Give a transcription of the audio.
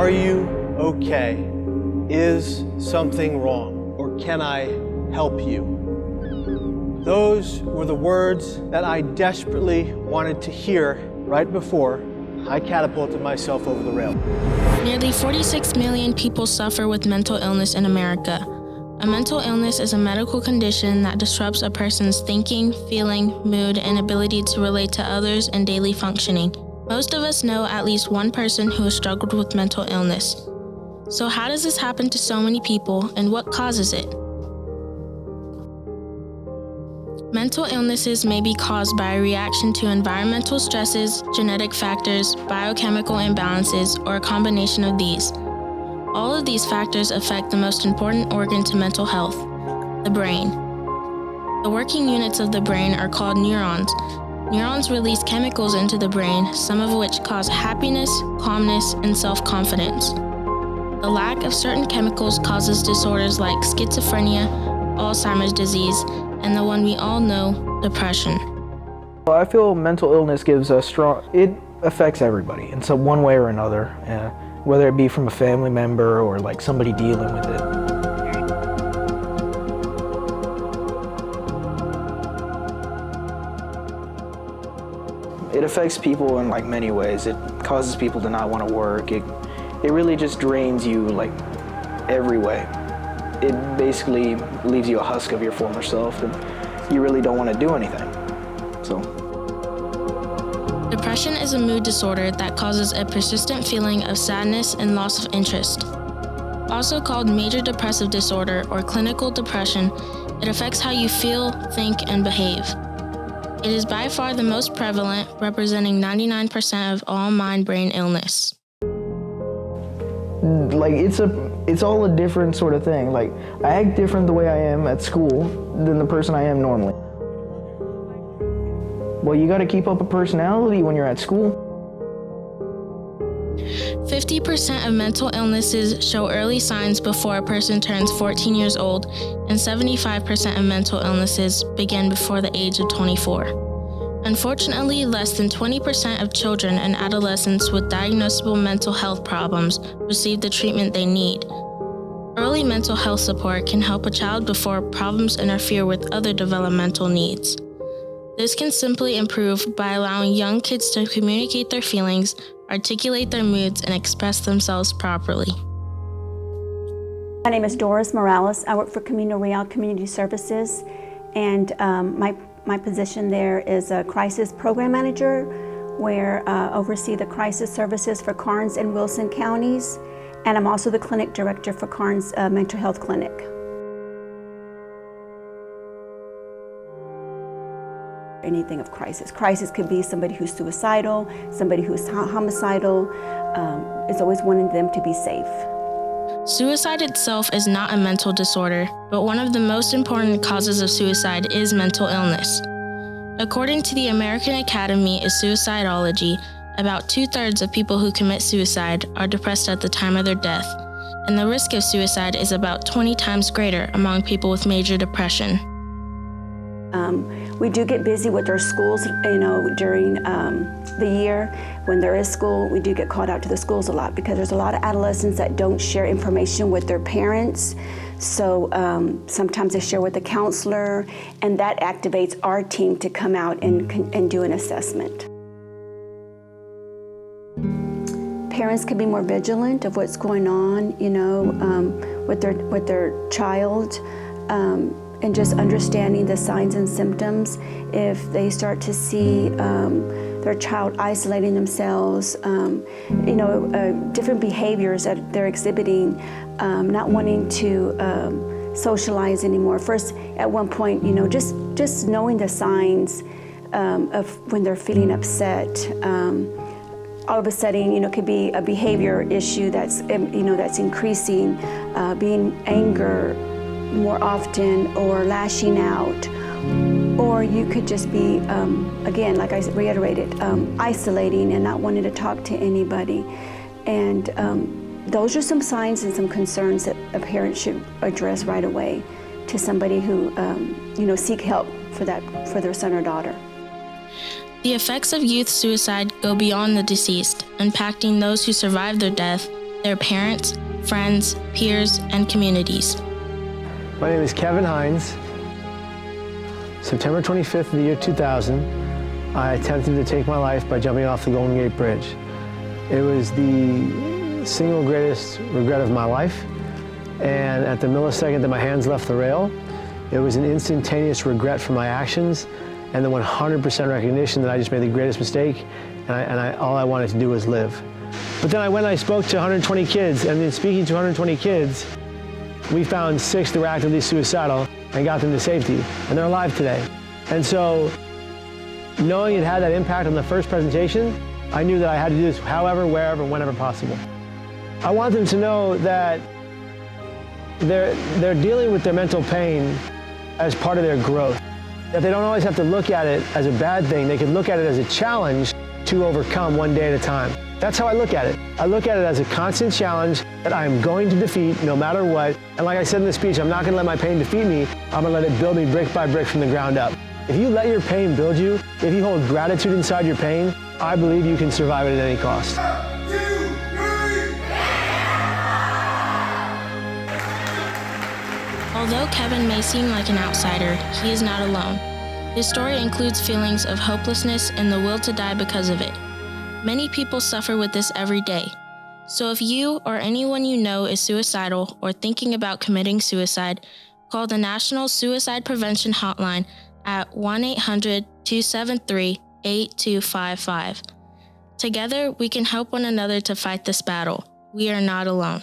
Are you okay? Is something wrong? Or can I help you? Those were the words that I desperately wanted to hear right before I catapulted myself over the rail. Nearly 46 million people suffer with mental illness in America. A mental illness is a medical condition that disrupts a person's thinking, feeling, mood, and ability to relate to others and daily functioning. Most of us know at least one person who has struggled with mental illness. So how does this happen to so many people, and what causes it? Mental illnesses may be caused by a reaction to environmental stresses, genetic factors, biochemical imbalances, or a combination of these. All of these factors affect the most important organ to mental health, the brain. The working units of the brain are called neurons. Neurons release chemicals into the brain, some of which cause happiness, calmness, and self-confidence. The lack of certain chemicals causes disorders like schizophrenia, Alzheimer's disease, and the one we all know, depression. Well, I feel mental illness it affects everybody in some one way or another, whether it be from a family member or like somebody dealing with it. It affects people in like many ways. It causes people to not want to work. It really just drains you like every way. It basically leaves you a husk of your former self, and you really don't want to do anything. So. Depression is a mood disorder that causes a persistent feeling of sadness and loss of interest. Also called major depressive disorder or clinical depression, it affects how you feel, think, and behave. It is by far the most prevalent, representing 99% of all mind-brain illness. Like it's all a different sort of thing. Like I act different the way I am at school than the person I am normally. Well, you got to keep up a personality when you're at school. 50% of mental illnesses show early signs before a person turns 14 years old, and 75% of mental illnesses begin before the age of 24. Unfortunately, less than 20% of children and adolescents with diagnosable mental health problems receive the treatment they need. Early mental health support can help a child before problems interfere with other developmental needs. This can simply improve by allowing young kids to communicate their feelings, articulate their moods, and express themselves properly. My name is Doris Morales. I work for Camino Real Community Services, and my position there is a crisis program manager, where I oversee the crisis services for Karnes and Wilson counties, and I'm also the clinic director for Karnes Mental Health Clinic. Anything of crisis. Crisis could be somebody who's suicidal, somebody who's homicidal. It's always wanting them to be safe. Suicide itself is not a mental disorder, but one of the most important causes of suicide is mental illness. According to the American Academy of Suicidology, about 2/3 of people who commit suicide are depressed at the time of their death, and the risk of suicide is about 20 times greater among people with major depression. We do get busy with our schools, during the year. When there is school, we do get called out to the schools a lot because there's a lot of adolescents that don't share information with their parents. So sometimes they share with the counselor, and that activates our team to come out and do an assessment. Parents can be more vigilant of what's going on, with their child. And just understanding the signs and symptoms. If they start to see their child isolating themselves, different behaviors that they're exhibiting, not wanting to socialize anymore. First, at one point, just knowing the signs of when they're feeling upset. All of a sudden, could be a behavior issue that's increasing, being anger more often, or lashing out, or you could just be, again, like I reiterated, isolating and not wanting to talk to anybody. And those are some signs and some concerns that a parent should address right away to somebody who, seek help for their son or daughter. The effects of youth suicide go beyond the deceased, impacting those who survive their death, their parents, friends, peers, and communities. My name is Kevin Hines. September 25th of the year 2000, I attempted to take my life by jumping off the Golden Gate Bridge. It was the single greatest regret of my life, and at the millisecond that my hands left the rail, it was an instantaneous regret for my actions and the 100% recognition that I just made the greatest mistake, and all I wanted to do was live. But then I went and I spoke to 120 kids, and in speaking to 120 kids, we found 6 that were actively suicidal and got them to safety, and they're alive today. And so, knowing it had that impact on the first presentation, I knew that I had to do this however, wherever, whenever possible. I want them to know that they're dealing with their mental pain as part of their growth. That they don't always have to look at it as a bad thing. They can look at it as a challenge to overcome one day at a time. That's how I look at it. I look at it as a constant challenge that I am going to defeat no matter what. And like I said in the speech, I'm not going to let my pain defeat me. I'm going to let it build me brick by brick from the ground up. If you let your pain build you, if you hold gratitude inside your pain, I believe you can survive it at any cost. Although Kevin may seem like an outsider, he is not alone. His story includes feelings of hopelessness and the will to die because of it. Many people suffer with this every day. So if you or anyone you know is suicidal or thinking about committing suicide, call the National Suicide Prevention Hotline at 1-800-273-8255. Together, we can help one another to fight this battle. We are not alone.